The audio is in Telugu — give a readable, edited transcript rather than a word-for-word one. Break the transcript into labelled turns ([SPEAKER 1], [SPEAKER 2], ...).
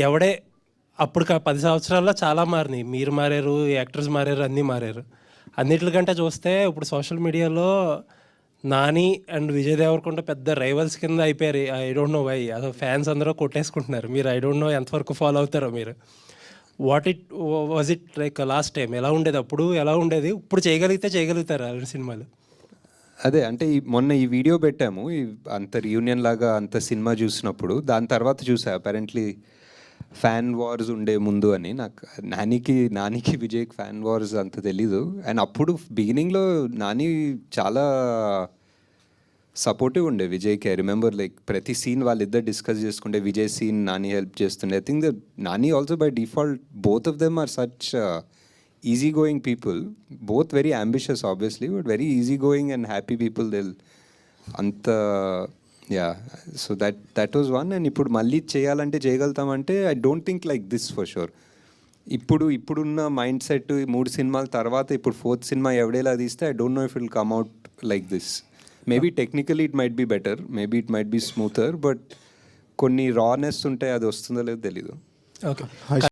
[SPEAKER 1] ఎవడే అప్పుడు 10 సంవత్సరాల్లో చాలా మారినాయి. మీరు మారారు, యాక్టర్స్ మారారు, అన్నీ మారారు. అన్నిట్లకంటే చూస్తే ఇప్పుడు సోషల్ మీడియాలో నాని అండ్ విజయ్ దేవరకొండ పెద్ద రైవల్స్ కింద అయిపోయారు. I don't know why. అసలు ఫ్యాన్స్ అందరూ కొట్టేసుకుంటున్నారు. మీరు ఐ డోంట్ నో ఎంతవరకు ఫాలో అవుతారో మీరు. Was it like last time ఎలా ఉండేది? అప్పుడు ఎలా ఉండేది? ఇప్పుడు చేయగలిగితే చేయగలుగుతారా అలాంటి సినిమాలు?
[SPEAKER 2] అదే అంటే మొన్న ఈ వీడియో పెట్టాము, అంత రీయూనియన్ లాగా అంత సినిమా చూసినప్పుడు. దాని తర్వాత చూసా అపారెంట్లీ ఫ్యాన్ వార్స్ ఉండే ముందు అని. నాకు నానికి విజయ్కి ఫ్యాన్ వార్స్ అంత తెలీదు. అండ్ అప్పుడు బిగినింగ్లో నాని చాలా సపోర్టివ్ ఉండే విజయ్కి. ఐ రిమెంబర్ లైక్ ప్రతి సీన్ వాళ్ళిద్దరు డిస్కస్ చేసుకుంటే విజయ్ సీన్ నాని హెల్ప్ చేస్తుండే. I think the Nani also by default both of them are such easy going people, both very ambitious obviously, but very easy going and happy people. They'll anta yeah, so that was one. And ఇప్పుడు మళ్ళీ చేయాలంటే చేయగలుగుతామంటే I don't think like this for sure. ఇప్పుడున్న మైండ్ సెట్ 3 సినిమాల తర్వాత ఇప్పుడు 4th సినిమా ఎవడేలా తీస్తే I don't know if it will come out like this. Maybe technically it might be better, maybe it might be smoother, but కొన్ని రానెస్ ఉంటాయి, అది వస్తుందో లేదో తెలీదు.
[SPEAKER 1] ఓకే.